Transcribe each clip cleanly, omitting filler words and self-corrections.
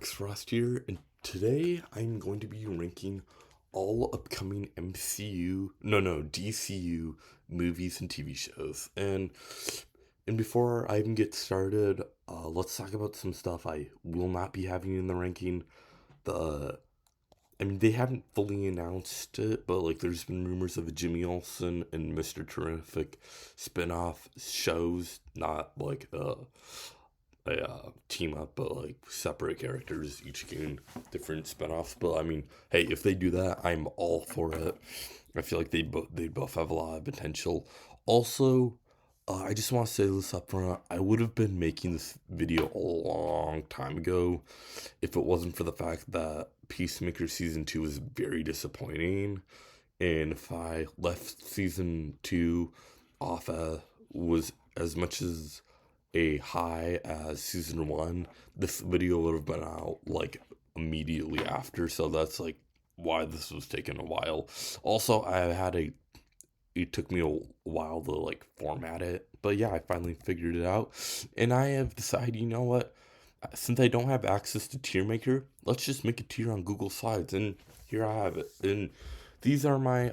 Max Frost here, and today I'm going to be ranking all upcoming DCU movies and TV shows. And before I even get started, let's talk about some stuff I will not be having in the ranking. The they haven't fully announced it, but like there's been rumors of a Jimmy Olsen and Mr. Terrific spin-off shows, not like a team up, but like separate characters, each getting different spinoffs. But hey, if they do that, I'm all for it. I feel like they both have a lot of potential. Also, I just want to say this up front. I would have been making this video a long time ago if it wasn't for the fact that Peacemaker season 2 was very disappointing, and if I left season 2 off was as much as a high as season 1, this video would have been out like immediately after. So that's like why this was taking a while. Also, it took me a while to like format it, but yeah, I finally figured it out, and I have decided, you know what? Since I don't have access to Tier Maker, let's just make a tier on Google Slides, and here I have it. And these are my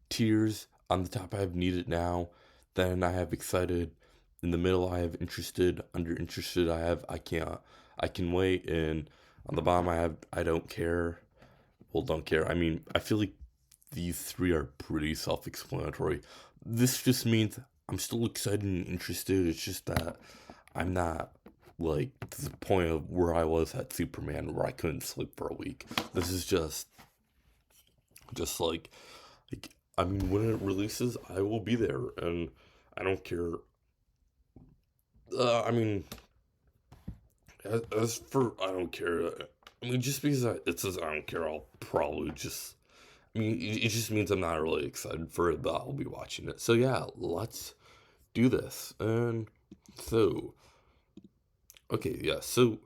tiers. On the top, I have Need It Now. Then I have Excited. In the middle, I have Interested. Under Interested, I have I Can Wait. And on the bottom, I have I Don't Care. Well, Don't Care. I feel like these three are pretty self-explanatory. This just means I'm still excited and interested. It's just that I'm not like to the point of where I was at Superman, where I couldn't sleep for a week. This is just like when it releases, I will be there, and I don't care. Uh, I mean, as for I don't care. Just because it says I don't care, I'll probably just. It just means I'm not really excited for it, but I'll be watching it. So yeah, let's do this. And so, okay, yeah. So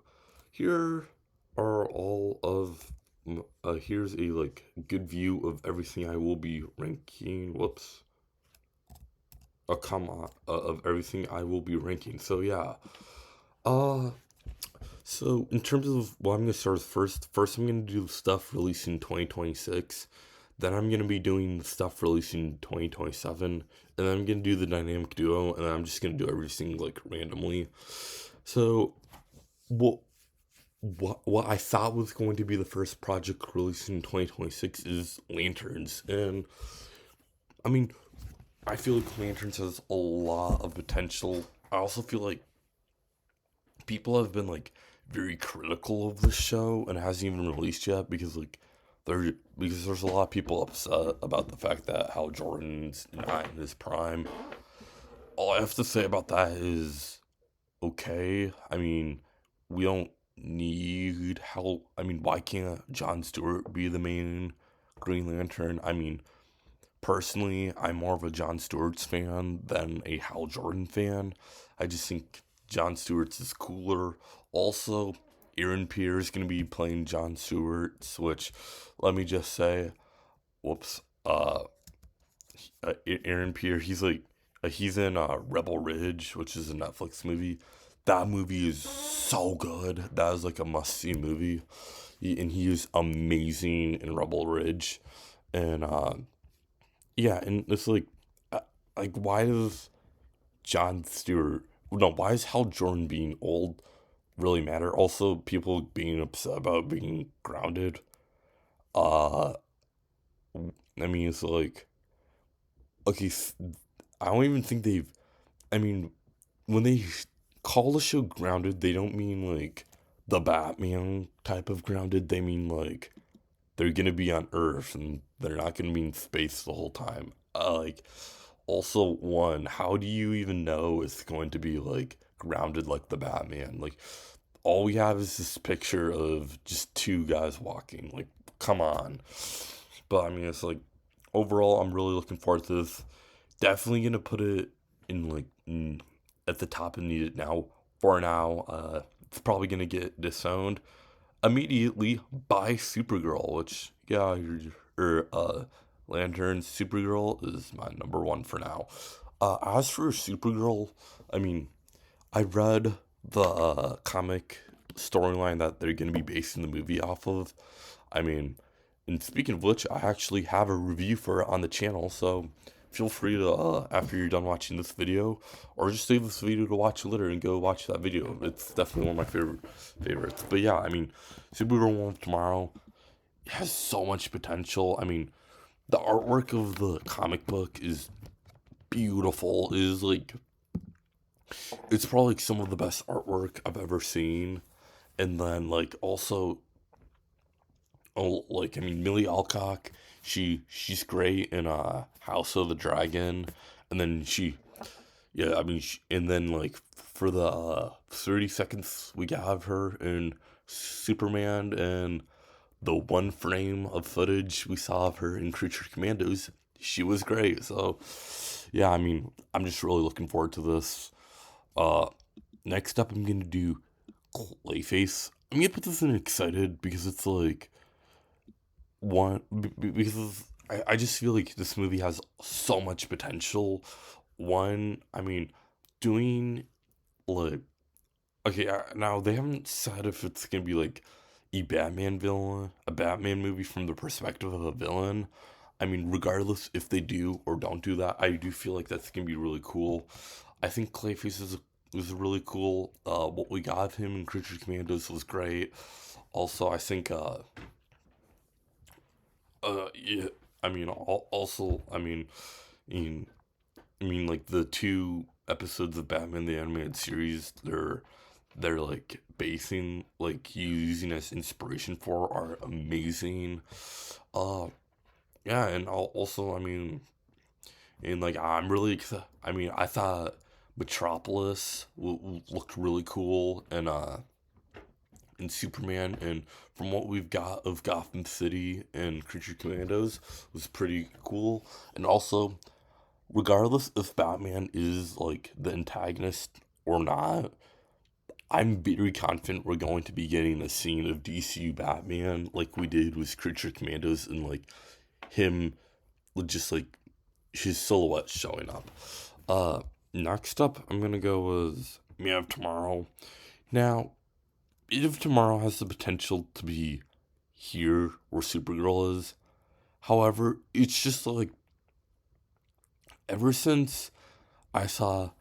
here are all of. Here's a like good view of everything I will be ranking. Whoops. A comma of everything I will be ranking. So yeah. Uh. So in terms of what I'm gonna start with first I'm gonna do stuff released in 2026. Then I'm gonna be doing stuff released in 2027, and then I'm gonna do the dynamic duo, and then I'm just gonna do everything like randomly. So what what I thought was going to be the first project released in 2026 is Lanterns, and I mean I feel like Lanterns has a lot of potential. I also feel like people have been like very critical of this show, and it hasn't even released yet because there's a lot of people upset about the fact that Hal Jordan's not in his prime. All I have to say about that is okay. We don't need Hal. Why can't Jon Stewart be the main Green Lantern? Personally, I'm more of a Jon Stewart's fan than a Hal Jordan fan. I just think Jon Stewart's is cooler. Also, Aaron Pierre is going to be playing Jon Stewart's, which, let me just say, whoops, Aaron Pierre, he's in Rebel Ridge, which is a Netflix movie. That movie is so good. That is like a must-see movie. And he is amazing in Rebel Ridge. And, yeah, and it's why does Jon Stewart, no, why is Hal Jordan being old really matter? Also, people being upset about being grounded. Uh, it's like, okay, I don't even think I mean, when they call the show grounded, they don't mean like the Batman type of grounded. They mean like they're gonna be on Earth and they're not gonna be in space the whole time. Also, one, how do you even know it's going to be like grounded like the Batman? Like, all we have is this picture of just two guys walking. Like, come on. But it's like overall, I'm really looking forward to this. Definitely gonna put it in at the top and Need It Now. For now, it's probably gonna get disowned immediately by Supergirl, which yeah, Lantern Supergirl is my number one for now. As for Supergirl, I mean, I read the comic storyline that they're going to be basing the movie off of. I mean, and speaking of which, I actually have a review for it on the channel, so feel free to, after you're done watching this video, or just save this video to watch later and go watch that video. It's definitely one of my favorites. But yeah, I mean, Superhero One of Tomorrow has so much potential. I mean, the artwork of the comic book is beautiful. It is like, it's probably like some of the best artwork I've ever seen. And then like also, oh, like I mean, Millie Alcock, she's great in House of the Dragon, and then yeah, I mean, and then like for the 30 seconds we have her in Superman, and the one frame of footage we saw of her in Creature Commandos, she was great. So yeah, I mean, I'm just really looking forward to this. Uh, Next up, I'm gonna do Clayface. I'm gonna put this in excited because it's like because I just feel like this movie has so much potential. One, I mean, doing like okay, now they haven't said if it's gonna be like a Batman movie from the perspective of a villain. I mean, regardless if they do or don't do that, I do feel like that's gonna be really cool. I think Clayface is really cool. What we got of him in Creature Commandos was great. Also, I think yeah, I mean, also, in, like the two episodes of Batman the Animated Series, they're like basing, like using as inspiration for are amazing. Uh, yeah, and also, I mean, and like I'm really excited. I mean, I thought Metropolis looked really cool, and Superman, and from what we've got of Gotham City and Creature Commandos was pretty cool. And also, regardless if Batman is like the antagonist or not, I'm very confident we're going to be getting a scene of DCU Batman like we did with Creature Commandos, and like him just like his silhouette showing up. Next up, I'm gonna go with Man of Tomorrow. Now, Man of Tomorrow has the potential to be here where Supergirl is. However, it's just like ever since I saw,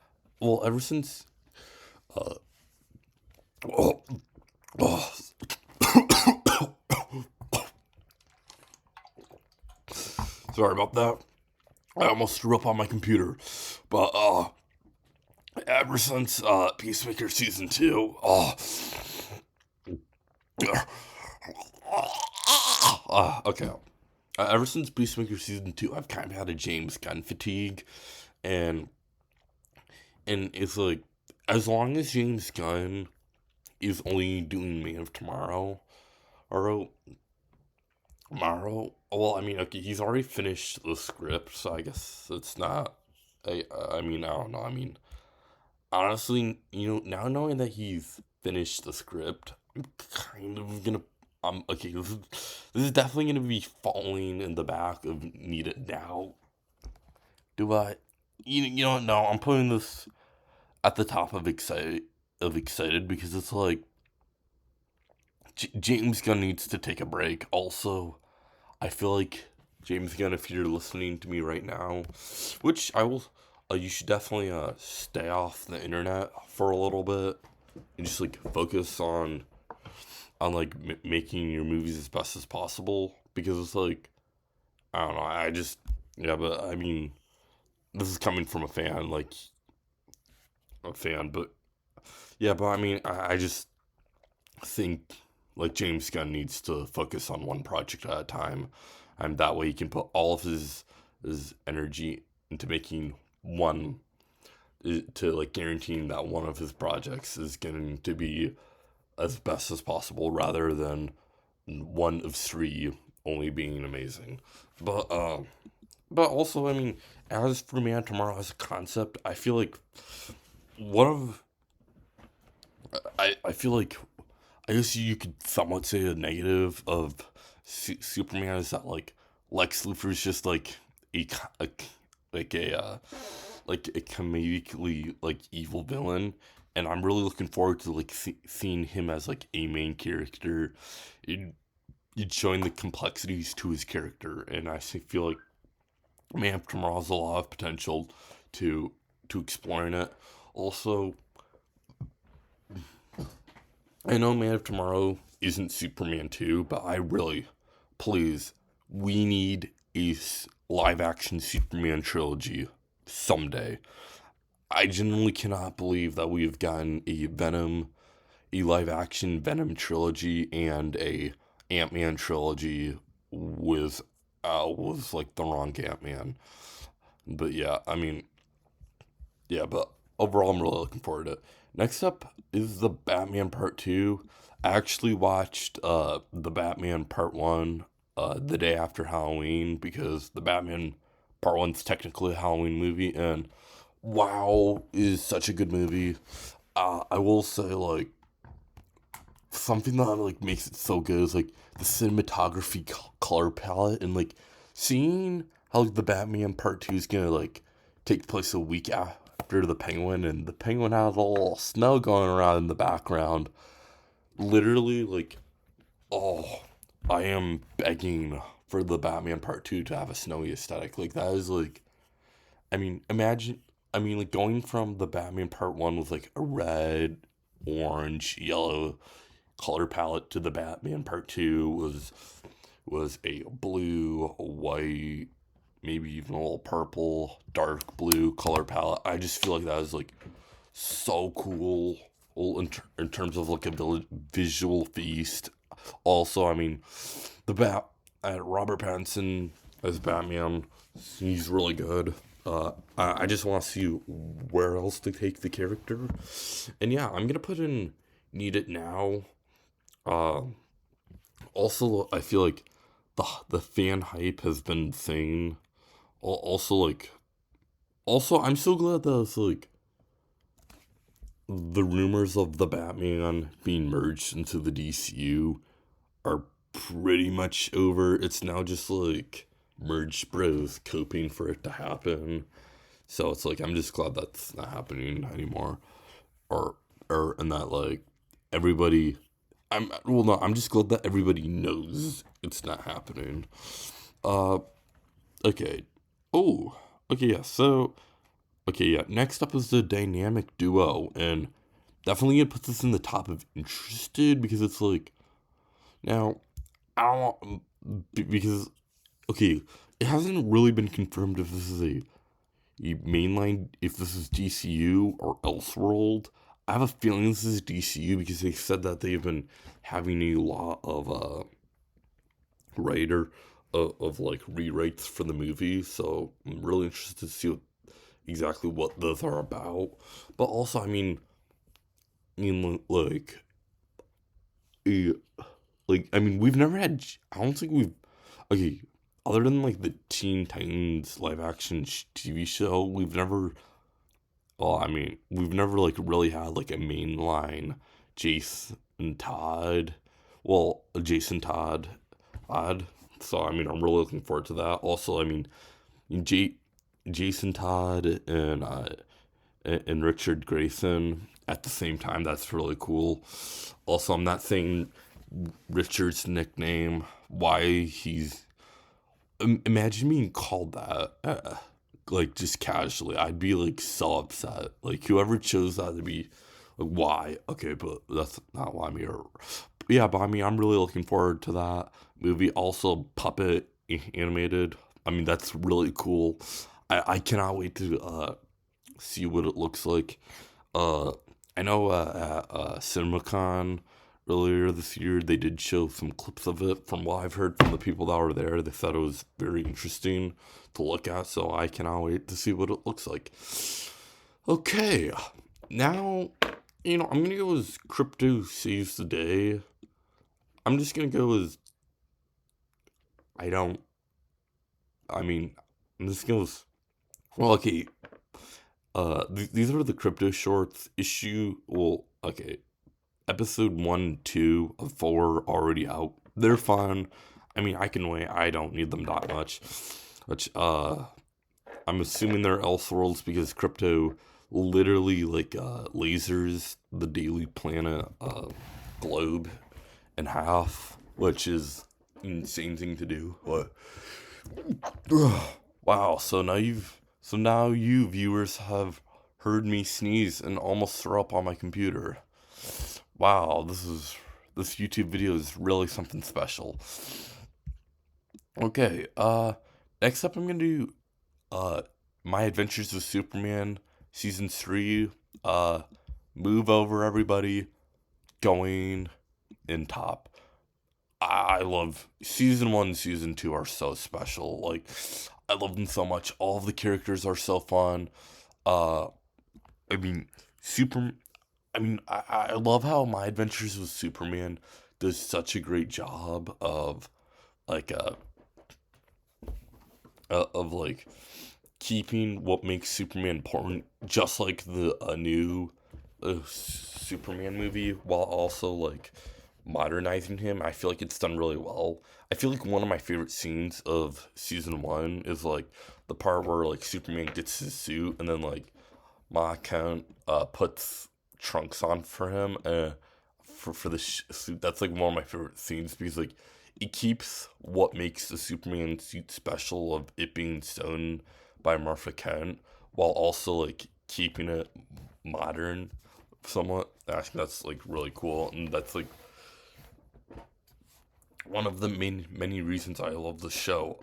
ever since, uh, oh, oh, sorry about that. I almost threw up on my computer, but ever since Peacemaker season 2, okay. Ever since Peacemaker season 2, I've kind of had a James Gunn fatigue, and it's like as long as James Gunn is only doing Man of Tomorrow, or tomorrow. Well, I mean, okay, he's already finished the script, so I guess it's not. I mean, I don't know. I mean, honestly, now knowing that he's finished the script, I'm kind of gonna. Okay, this is definitely gonna be falling in the back of Need It Now. Do I? You don't know. I'm putting this at the top of excited because it's like James Gunn needs to take a break. Also, I feel like James Gunn, if you're listening to me right now, which I will, you should definitely stay off the internet for a little bit and just like focus on like making your movies as best as possible, because it's like I don't know. I just yeah, but I mean, this is coming from a fan, but yeah, but I mean, I just think like James Gunn needs to focus on one project at a time, and that way he can put all of his energy into making one, to like guaranteeing that one of his projects is going to be as best as possible, rather than one of three only being amazing. But also, I mean, as for Man Tomorrow as a concept, I feel like one of I feel like I guess you could somewhat say a negative of Superman is that like Lex Luthor is just like a like a like a comedically like evil villain, and I'm really looking forward to like seeing him as like a main character. It, it's showing the complexities to his character, and I feel like Man of Tomorrow has a lot of potential to exploring it. Also, I know Man of Tomorrow isn't Superman 2, but I really, please, we need a live action Superman trilogy someday. I genuinely cannot believe that we've gotten a live action Venom trilogy and a Ant-Man trilogy with like the wrong Ant-Man. But yeah, I mean, yeah, but overall, I'm really looking forward to it. Next up is the Batman Part 2. I actually watched the Batman Part 1 the day after Halloween because the Batman Part 1 is technically a Halloween movie, and wow, is such a good movie. I will say, like, something that like makes it so good is like the cinematography color palette and like seeing how like, the Batman Part 2 is gonna like take place a week after the Penguin, and the Penguin has a little snow going around in the background. Literally, like, oh, I am begging for the Batman Part 2 to have a snowy aesthetic. Like, that is like, I mean, imagine, I mean, like, going from the Batman Part 1 with like a red, orange, yellow color palette to the Batman Part 2 was a blue, white, maybe even a little purple, dark blue color palette. I just feel like that is like so cool in terms of like a visual feast. Also, I mean, the Robert Pattinson as Batman, he's really good. I just want to see where else to take the character, and yeah, I'm gonna put in Need It Now. Uh, Also, I feel like the fan hype has been insane. Also, like, also, I'm so glad that it's like the rumors of the Batman being merged into the DCU are pretty much over. It's now just like merged bros coping for it to happen. So it's like I'm just glad that's not happening anymore. Or and that like everybody I'm just glad that everybody knows it's not happening. Uh okay. Oh, okay, yeah. So okay, yeah. Next up is the dynamic duo, and definitely it puts us in the top of interested because it's like now I don't because okay, it hasn't really been confirmed if this is a mainline, if this is DCU or Elseworld. I have a feeling this is DCU because they said that they've been having a lot of writer of like rewrites for the movie, so I'm really interested to see exactly what those are about. But also, like, eh, I mean, we've never had. I don't think we've. Okay, other than like the Teen Titans live action TV show, we've never. Well, I mean, we've never like really had like a mainline Jason Todd. Well, Jason Todd, odd. So I mean, I'm really looking forward to that. Also, I mean, J- Jason Todd and Richard Grayson at the same time. That's really cool. Also, I'm not saying Richard's nickname. Why he's imagine being called that. Like just casually, I'd be like so upset. Like whoever chose that to be, like why? Okay, but that's not why me. Or yeah, but I mean, I'm really looking forward to that movie. Also, puppet animated. I mean, that's really cool. I cannot wait to see what it looks like. Uh, I know at CinemaCon earlier this year they did show some clips of it. From what I've heard from the people that were there, they thought it was very interesting to look at. So I cannot wait to see what it looks like. Okay, now I'm gonna go as crypto saves the day. I'm just gonna go as I don't. I mean, I'm just gonna. Well, okay. These are the crypto shorts issue. Well, okay. Episode 1, 2 of 4 already out. They're fun. I mean, I can wait. I don't need them that much. Which, I'm assuming they're Elseworlds because crypto literally like lasers the Daily Planet globe in half, which is insane thing to do. What? Wow. So now you viewers have heard me sneeze and almost throw up on my computer. Wow, this YouTube video is really something special. Okay, next up I'm gonna do uh My Adventures with Superman season 3. Uh Move over everybody, going in top. I love season 1, season 2 are so special. Like I love them so much. All of the characters are so fun. Uh I mean, Super. I love how My Adventures with Superman does such a great job of like of like keeping what makes Superman important, just like the new Superman movie, while also like modernizing him. I feel like it's done really well. I feel like one of my favorite scenes of season 1 is like the part where like Superman gets his suit and then like Ma Count puts trunks on for him for the suit. That's like one of my favorite scenes because like it keeps what makes the Superman suit special of it being sewn by Martha Kent while also like keeping it modern somewhat. I think that's like really cool, and that's like one of the many reasons I love the show.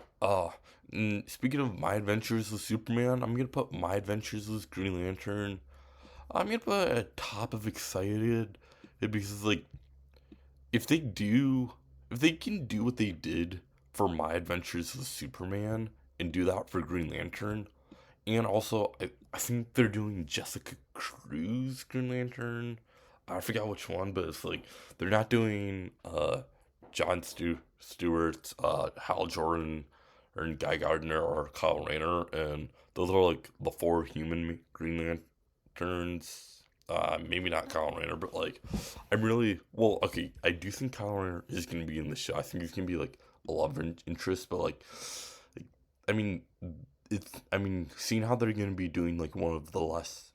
Speaking of My Adventures with Superman, I'm gonna put My Adventures with Green Lantern. I'm gonna put it at top of excited because like if they do if they can do what they did for My Adventures with Superman and do that for Green Lantern, and also I think they're doing Jessica Cruz Green Lantern. I forgot which one, but it's like they're not doing John Stewart, Hal Jordan, or Guy Gardner or Kyle Rayner, and those are like the 4 human Green Lanterns. Maybe not Kyle Rayner, but like I'm really well. Okay, I do think Kyle Rayner is gonna be in the show. I think he's gonna be like a love interest, but like I mean, seeing how they're gonna be doing like one of the less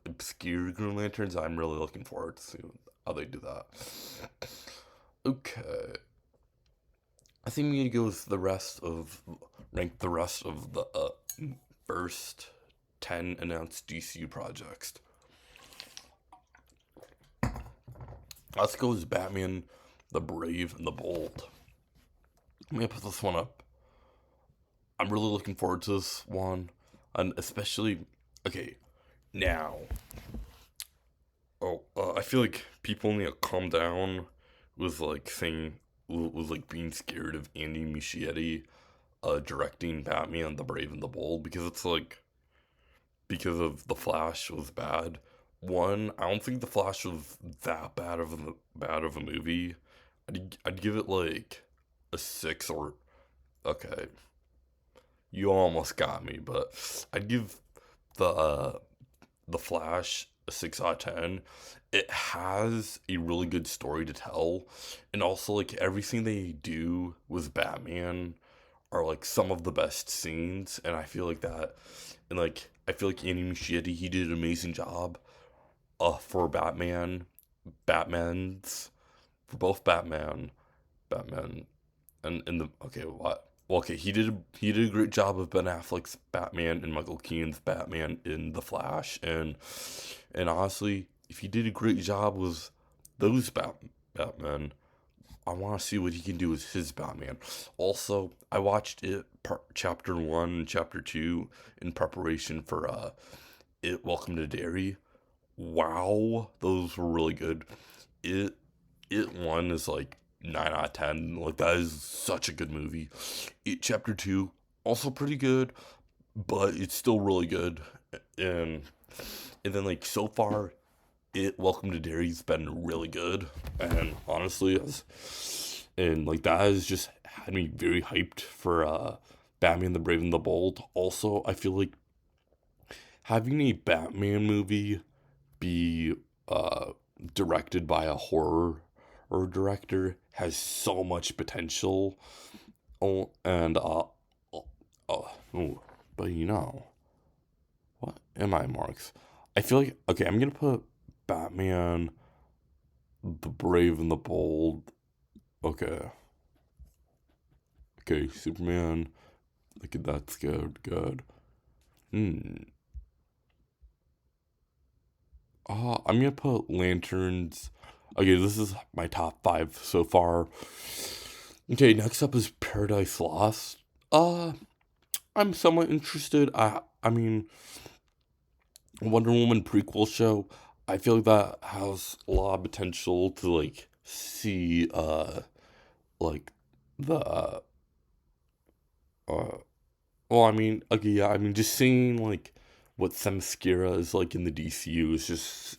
obscure Green Lanterns, I'm really looking forward to seeing how they do that. Okay, I think we need to go with rank the rest of the first 10 announced DCU projects. Let's go with Batman, the Brave and the Bold. I'm gonna put this one up. I'm really looking forward to this one, and especially okay now. I feel like people need to calm down with like saying with like being scared of Andy Muschietti directing Batman, the Brave and the Bold because it's like because of the Flash was bad. One, I don't think the Flash was that bad of a movie. I'd give it like a 6 or okay. You almost got me, but I'd give the Flash a 6 out of 10. It has a really good story to tell, and also like everything they do with Batman are like some of the best scenes, and I feel like that, and like I feel like Andy Muschietti he did an amazing job for Batman's for both Batman, and in the okay what. Well, okay, he did a great job of Ben Affleck's Batman and Michael Keaton's Batman in The Flash, and honestly, if he did a great job with those Batman, I want to see what he can do with his Batman. Also, I watched it chapter 1 and chapter 2 in preparation for it Welcome to Derry. Wow, those were really good. It it 1 is like 9 out of 10. Like that is such a good movie. It chapter 2 also pretty good, but it's still really good. And and then like so far it Welcome to Derry's been really good, and honestly, and like that has just had me very hyped for Batman the Brave and the Bold. Also, I feel like having a Batman movie be directed by a horror or director has so much potential. Oh, and oh, but what am I, Marks? I feel like, okay, I'm gonna put Batman, the Brave and the Bold. Okay, okay, Superman. Okay, that's good, good. Hmm. I'm gonna put Lanterns. Okay, this is my top five so far. Okay, next up is Paradise Lost. Uh, I'm somewhat interested. I mean, Wonder Woman prequel show. I feel like that has a lot of potential to like see like the uh well, I mean, okay, yeah, I mean, just seeing like what Themyscira is like in the DCU is just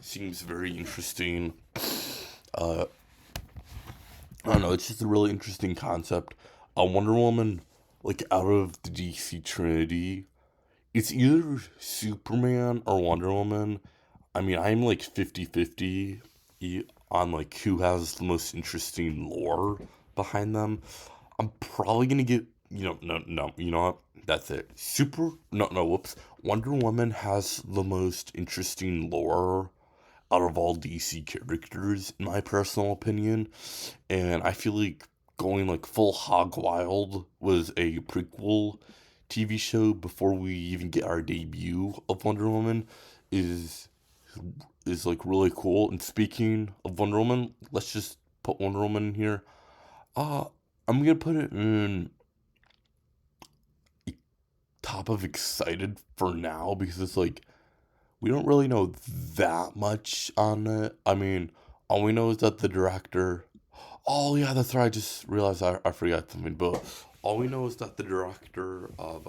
seems very interesting. Uh, I don't know, it's just a really interesting concept. A Wonder Woman, like out of the DC Trinity, it's either Superman or Wonder Woman. I mean, I'm like 50-50 on like who has the most interesting lore behind them. I'm probably gonna get, no, you know what? That's it. No, whoops. Wonder Woman has the most interesting lore out of all DC characters, in my personal opinion. And I feel like going like full hog wild was a prequel TV show before we even get our debut of Wonder Woman is is like really cool. And speaking of Wonder Woman, let's just put Wonder Woman in here. Uh I'm gonna put it in top of excited for now because it's like we don't really know that much on it. I mean, all we know is that the director. Oh yeah, that's right. I just realized I forgot something. But all we know is that the director of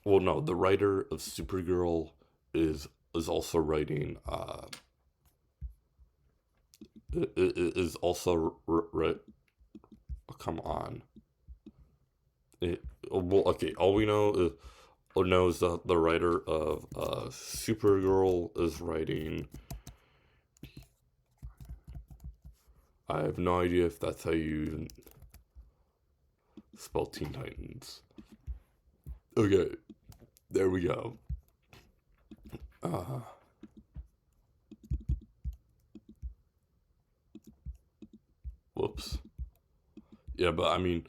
well, no, the writer of Supergirl is also writing is also right. Oh, come on. Well, okay. All we know is or knows that the writer of Supergirl is writing. I have no idea if that's how you even spell Teen Titans. Okay, there we go. Uh, whoops. Yeah, but I mean,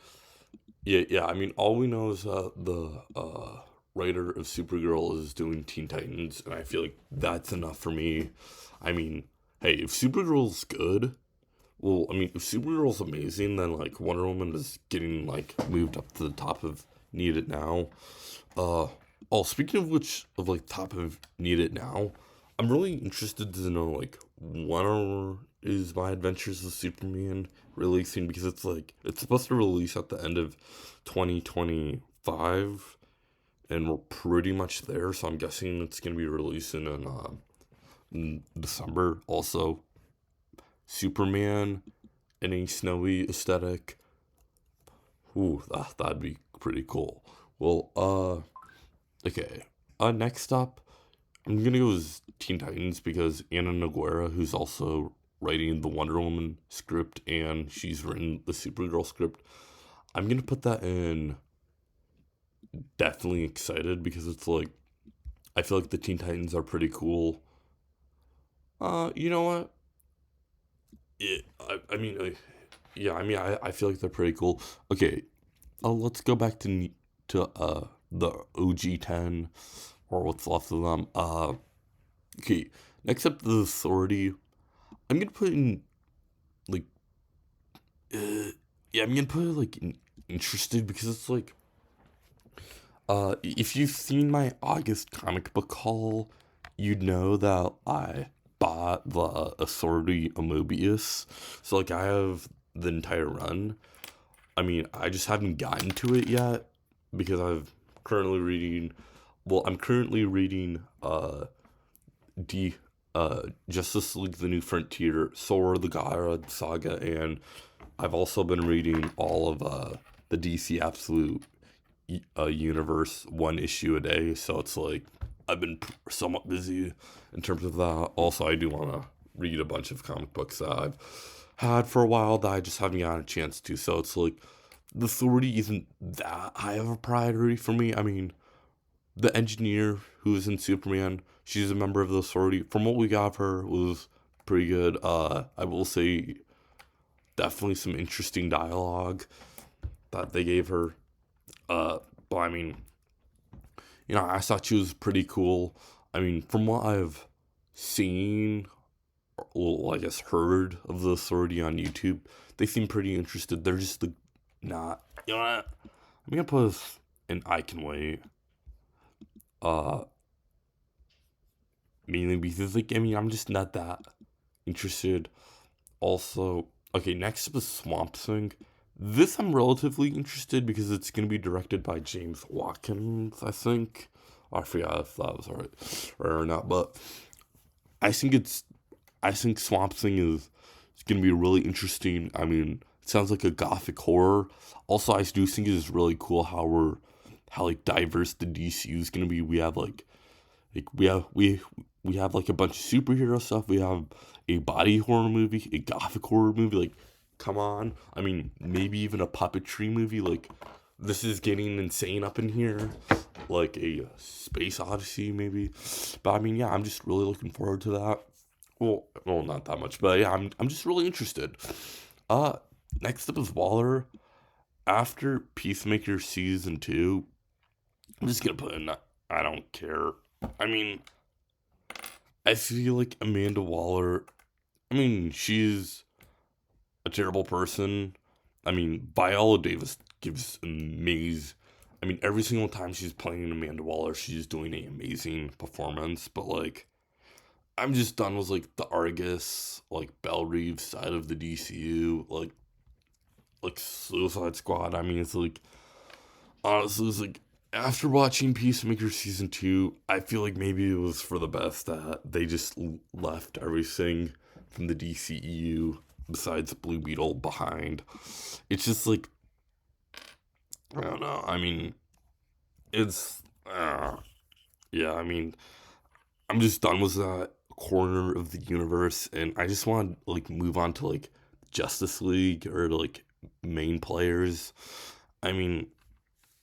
yeah. I mean, all we know is that the writer of Supergirl is doing Teen Titans, and I feel like that's enough for me. I mean, hey, if Supergirl's good, well, I mean, if Supergirl's amazing, then like Wonder Woman is getting like moved up to the top of Need It Now. Uh, oh, speaking of which, of like top of Need It Now, I'm really interested to know like is My Adventures with Superman releasing because it's like it's supposed to release at the end of 2025, and we're pretty much there. So I'm guessing it's gonna be releasing in December. Also, Superman in a snowy aesthetic. Ooh, that'd be pretty cool. Well, okay. Next up, I'm gonna go with Teen Titans because Anna Noguera, who's also writing the Wonder Woman script and she's written the Supergirl script, I'm gonna put that in definitely excited because it's like I feel like the Teen Titans are pretty cool. You know what? I mean, yeah, I mean, I feel like they're pretty cool. Okay, let's go back to the OG 10 or what's left of them. Okay, next up the Authority. I'm gonna put in like yeah, I'm gonna put it like interested because it's like if you've seen my August comic book haul, you'd know that I bought the Authority of Mobius. So like I have the entire run. I mean, I just haven't gotten to it yet because I'm currently reading D Justice League The New Frontier, Sora the God Saga, and I've also been reading all of the DC Absolute Universe one issue a day. So it's like I've been somewhat busy in terms of that. Also, I do want to read a bunch of comic books that I've had for a while that I just haven't gotten a chance to. So it's like the Authority isn't that high of a priority for me. I mean, the engineer who was in Superman, she's a member of the sorority. From what we got of her was pretty good. I will say definitely some interesting dialogue that they gave her. But I mean, I thought she was pretty cool. I mean, from what I've seen, well, I guess heard of the sorority on YouTube, they seem pretty interested. They're just not. You know what? I'm gonna put an I can wait. Uh, Mainly because I'm just not that interested. Also, okay, next up is Swamp Thing. This I'm relatively interested because it's gonna be directed by James Watkins, I think. I forgot if that was right or not, but I think it's I think Swamp Thing is gonna be really interesting. I mean, it sounds like a gothic horror. Also, I do think it's really cool how like diverse the DCU is gonna be. We have we have like a bunch of superhero stuff. We have a body horror movie, a gothic horror movie. Like, come on. I mean, maybe even a puppetry movie. Like, this is getting insane up in here. Like a space odyssey, maybe. But I mean, yeah, I'm just really looking forward to that. Well, not that much, but yeah, I'm just really interested. Uh, Next up is Waller. After Peacemaker season 2, I'm just gonna put in. I don't care. I mean, I feel like Amanda Waller. I mean, she's a terrible person. I mean, Viola Davis gives amazing. I mean, every single time she's playing Amanda Waller, she's doing an amazing performance. But like, I'm just done with like the Argus, like Belle Reeves side of the DCU, like Suicide Squad. I mean, it's like honestly, it's like after watching Peacemaker season 2, I feel like maybe it was for the best that they just left everything from the DCEU besides Blue Beetle behind. It's just like I don't know. I mean, it's yeah. I mean, I'm just done with that corner of the universe, and I just want to like move on to like Justice League or like main players. I mean,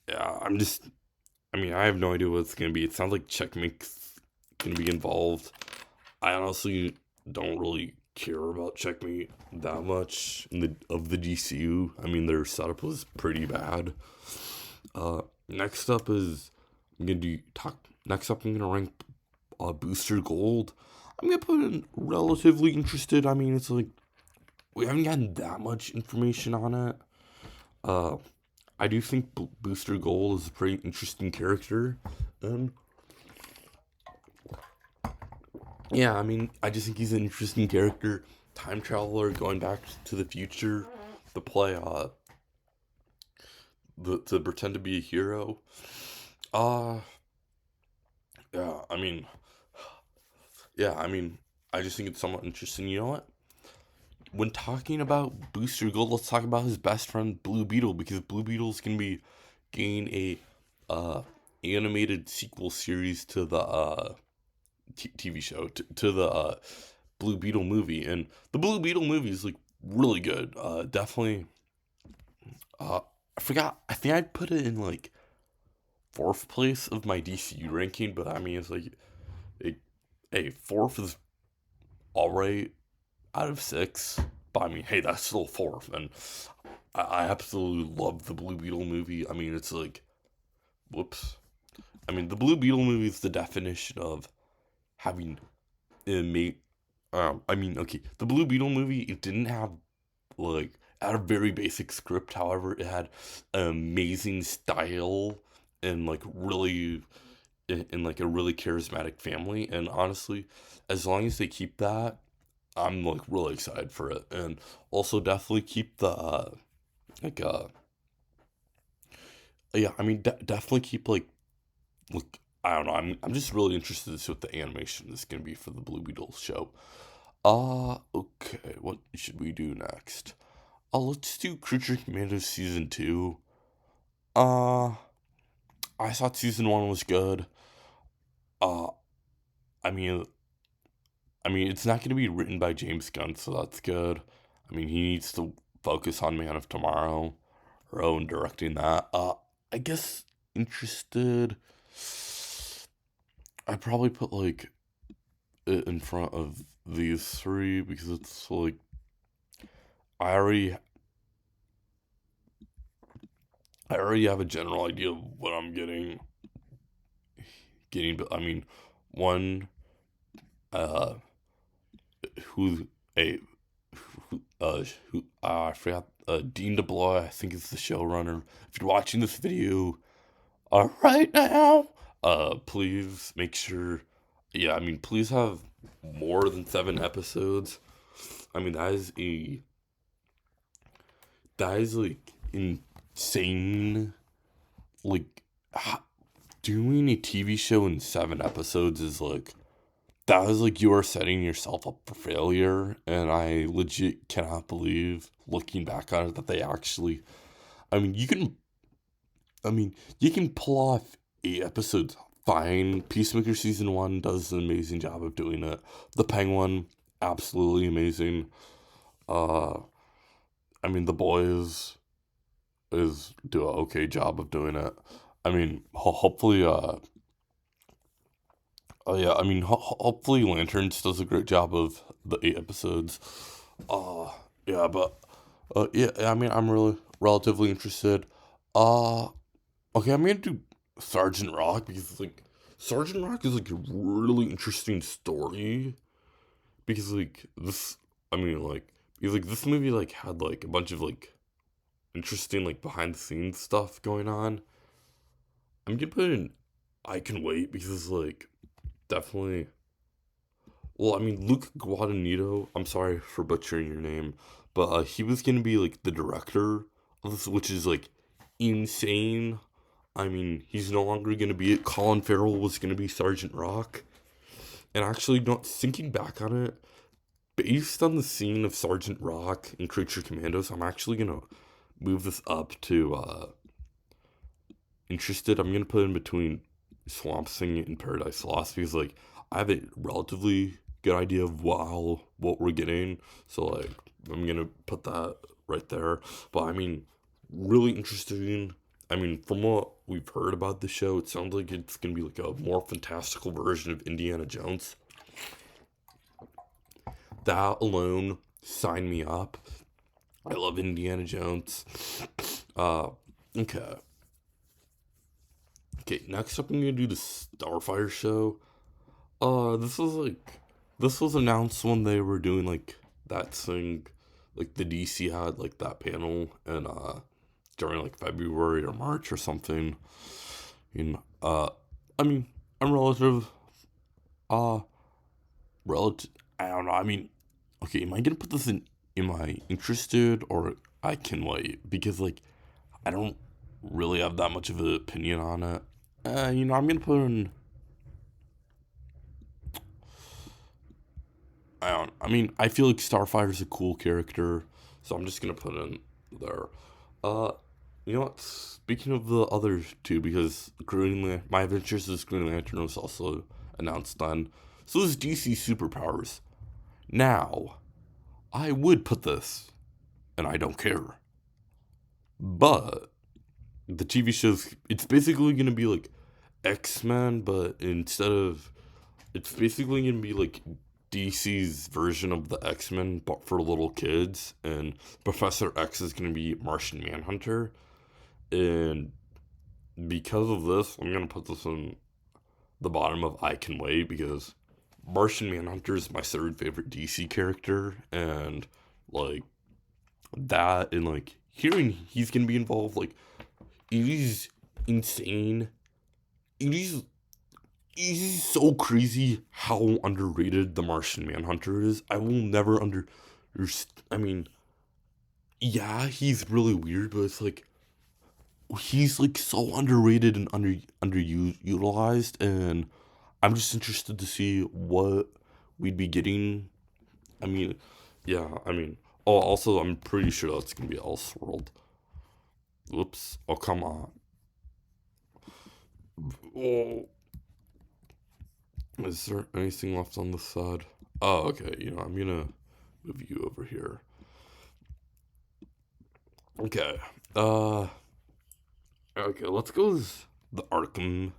yeah, I mean, I have no idea what it's gonna be. It sounds like Checkmate's gonna be involved. I honestly don't really care about Checkmate that much of the DCU. I mean, their setup was pretty bad. Next up is I'm gonna do talk. Next up, I'm gonna rank Booster Gold. I'm gonna put in relatively interested. I mean, it's like we haven't gotten that much information on it. Uh, I do think Booster Gold is a pretty interesting character, and yeah, I mean, I just think he's an interesting character. Time traveler going back to the future to play to pretend to be a hero. Uh yeah, I mean, yeah, I mean, I just think it's somewhat interesting. You know what? When talking about Booster Gold, let's talk about his best friend Blue Beetle because Blue Beetle's gonna be getting a uh animated sequel series to the TV show to the Blue Beetle movie, and the Blue Beetle movie is like really good. Definitely. Uh, I forgot. I think I'd put it in like fourth place of my DCU ranking, but I mean it's like a fourth is all right out of six. But I mean, hey, that's still fourth, and I absolutely love the Blue Beetle movie. I mean, it's like, whoops. I mean, the Blue Beetle movie is the definition of having a mate. I mean, okay, the Blue Beetle movie, it didn't have like it had a very basic script. However, it had an amazing style and like really in like a really charismatic family. And honestly, as long as they keep that, I'm like really excited for it. And also definitely keep the like yeah, I mean definitely keep like look. I don't know. I'm just really interested to see what the animation is gonna be for the Blue Beetle show. Okay. What should we do next? Let's do Creature Commandos season 2. Uh, I thought season 1 was good. Uh, I mean, it's not going to be written by James Gunn, so that's good. I mean, he needs to focus on Man of Tomorrow, or directing that. I guess interested. I'd probably put like it in front of these three because it's like I already I already have a general idea of what I'm getting. But I mean, one uh who a who I forgot Dean DeBlois, I think is the showrunner. If you're watching this video right now, please make sure. Yeah, I mean, please have more than 7 episodes. I mean, that is like insane. Like doing a TV show in 7 episodes is like that is like you are setting yourself up for failure, and I legit cannot believe looking back on it that they actually. I mean, you can pull off 8 episodes fine. Peacemaker season 1 does an amazing job of doing it. The Penguin, absolutely amazing. Uh, I mean, the boys is do an okay job of doing it. I mean, hopefully, oh yeah, I mean, hopefully Lanterns does a great job of the 8 episodes. Uh, yeah, but yeah, I mean, I'm really relatively interested. Uh, okay, I'm gonna do Sergeant Rock because like Sergeant Rock is like a really interesting story because like this, I mean, like because like this movie like had like a bunch of like interesting like behind the scenes stuff going on. I'm gonna put in I Can Wait because like definitely. Well, I mean, Luke Guadagnino, I'm sorry for butchering your name, but he was going to be like the director of this, which is like insane. I mean, he's no longer going to be it. Colin Farrell was going to be Sergeant Rock. And actually, not thinking back on it, based on the scene of Sergeant Rock in Creature Commandos, I'm actually going to move this up to interested. I'm going to put in between Swamp Thing and Paradise Lost because, like, I have a relatively good idea of what we're getting. So like I'm gonna put that right there. But I mean, really interesting. I mean, from what we've heard about the show, it sounds like it's gonna be like a more fantastical version of Indiana Jones. That alone, sign me up. I love Indiana Jones. Uh, okay. Okay, next up I'm gonna do the Starfire show. This was announced when they were doing like that thing, like the DC had like that panel and during like February or March or something. And I mean I'm uh relative I don't know. I mean, okay, am I gonna put this in? Am I interested or I can wait because like I don't really have that much of an opinion on it. I'm gonna put in I don't. I mean, I feel like Starfire's a cool character, so I'm just gonna put in there. Uh, you know what? Speaking of the other two, because My Adventures as Green Lantern was also announced on. So this DC superpowers. Now, I would put this, and I don't care. But the TV show's it's basically gonna be like X-Men, but instead of it's basically gonna be like DC's version of the X-Men, but for little kids. And Professor X is gonna be Martian Manhunter. And because of this, I'm gonna put this in the bottom of I Can Wait because Martian Manhunter is my third favorite DC character, and like that, and like hearing he's gonna be involved, like it is insane. It is It is so crazy how underrated the Martian Manhunter is. I will never I mean, yeah, he's really weird, but it's like he's like so underrated and underutilized, and I'm just interested to see what we'd be getting. I mean, yeah, I mean, oh, also, I'm pretty sure that's gonna be Elseworld. Whoops! Oh, come on! Oh, is there anything left on the side? Oh, okay. I'm gonna move you over here. Okay. Uh. Okay. Let's go with the Arkham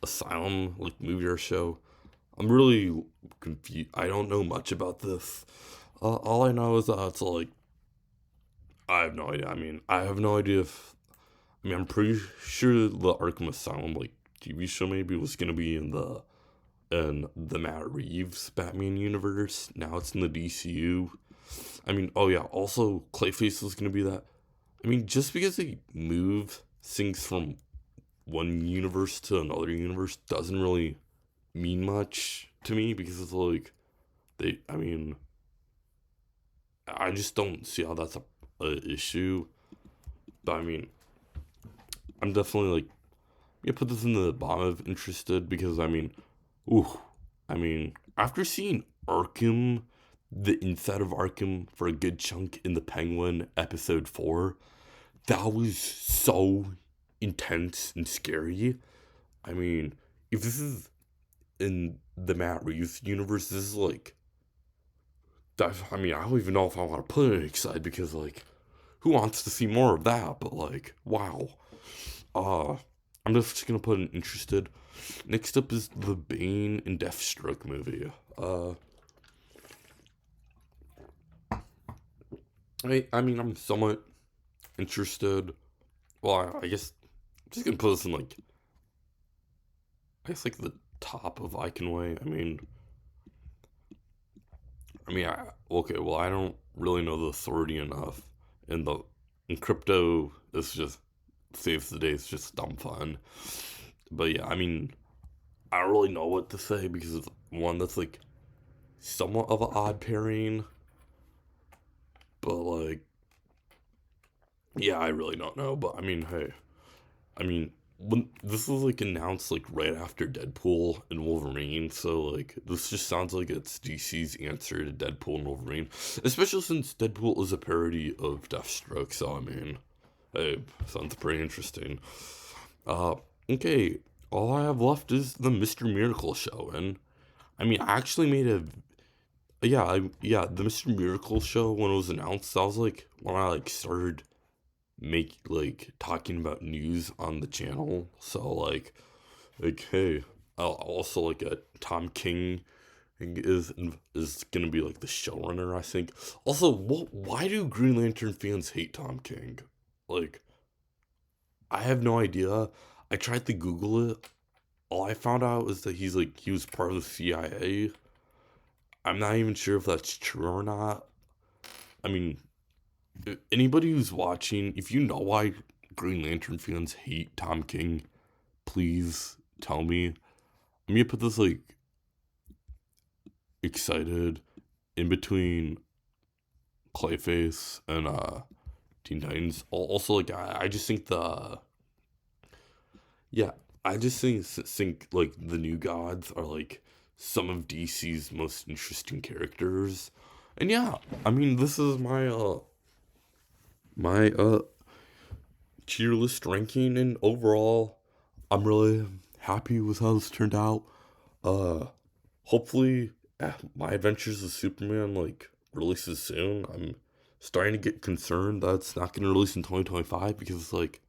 Asylum like movie or show. I'm really confused. I don't know much about this. All I know is that it's like I have no idea. I mean, I have no idea if I mean I'm pretty sure the Arkham Asylum like TV show maybe was gonna be in the Matt Reeves Batman universe. Now it's in the DCU. I mean, oh yeah, also Clayface was gonna be that. I mean, just because they move things from one universe to another universe doesn't really mean much to me because it's like I mean, I just don't see how that's a issue. But I mean, I'm definitely like, yeah, put this in the bottom of interested because I mean, ooh, I mean, after seeing Arkham, the inside of Arkham for a good chunk in the Penguin episode 4, that was so intense and scary. I mean, if this is in the Matt Reeves universe, this is like, I mean, I don't even know if I want to put it inside because, like, who wants to see more of that? But, like, wow. Uh, I'm just gonna put an interested. Next up is the Bane and Deathstroke movie. I mean, I'm somewhat interested. Well, I guess I'm just gonna put this in like, I guess like the top of Icon Way. Okay. Well, I don't really know the authority enough, and the in crypto is just saves the day. It's just dumb fun. But yeah, I mean, I don't really know what to say because it's one that's like somewhat of an odd pairing, but like, yeah, I really don't know. But I mean, hey, I mean, when this was like announced like right after Deadpool and Wolverine, so like this just sounds like it's DC's answer to Deadpool and Wolverine, especially since Deadpool is a parody of Deathstroke. So I mean, hey, sounds pretty interesting. Uh, okay, all I have left is the Mr. Miracle show, and I mean, I actually made a yeah, the Mr. Miracle show when it was announced. That was like when I like started make like talking about news on the channel. So like hey, also like a Tom King is gonna be like the showrunner. I think. Also, why do Green Lantern fans hate Tom King? Like, I have no idea. I tried to Google it. All I found out is that he was part of the CIA. I'm not even sure if that's true or not. I mean, anybody who's watching, if you know why Green Lantern fans hate Tom King, please tell me. I'm gonna put this like excited in between Clayface and Teen Titans. Also, like I just think yeah, I just think like the New Gods are like some of DC's most interesting characters. And yeah, I mean this is my tier list ranking, and overall I'm really happy with how this turned out. Uh Hopefully my Adventures of Superman like releases soon. I'm starting to get concerned that it's not gonna release in 2025 because like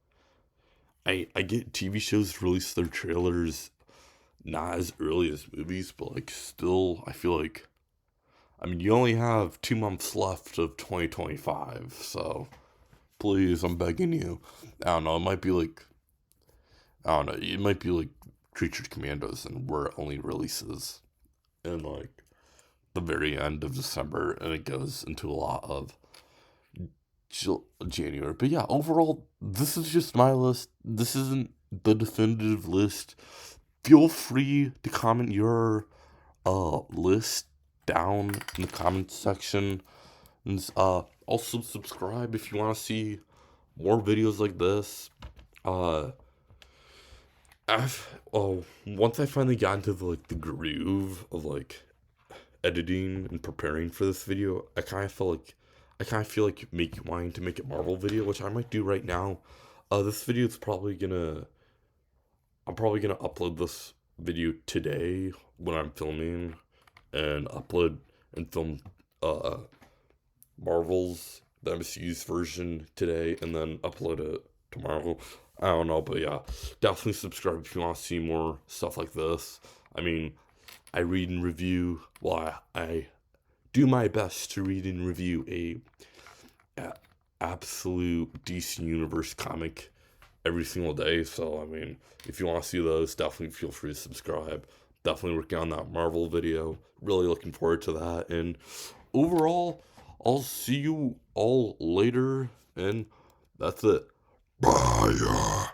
I get TV shows release their trailers not as early as movies, but like still I feel like I mean you only have 2 months left of 2025, so please, I'm begging you. I don't know, it might be like I don't know, it might be like Creature Commandos and where it only releases in like the very end of December and it goes into a lot of January. But yeah, overall, this is just my list. This isn't the definitive list. Feel free to comment your list down in the comment section. And also subscribe if you want to see more videos like this. Uh Once I finally got into the groove of like editing and preparing for this video, I kind of feel like wanting to make a Marvel video, which I might do right now. This video is I'm probably gonna upload this video today when I'm filming, and upload and film uh Marvel's the MCU's version today, and then upload it tomorrow. I don't know, but yeah, definitely subscribe if you want to see more stuff like this. I mean, I read and review, well, I do my best to read and review a absolute DC Universe comic every single day. So, I mean, if you want to see those, definitely feel free to subscribe. Definitely working on that Marvel video. Really looking forward to that. And overall, I'll see you all later. And that's it. Bye.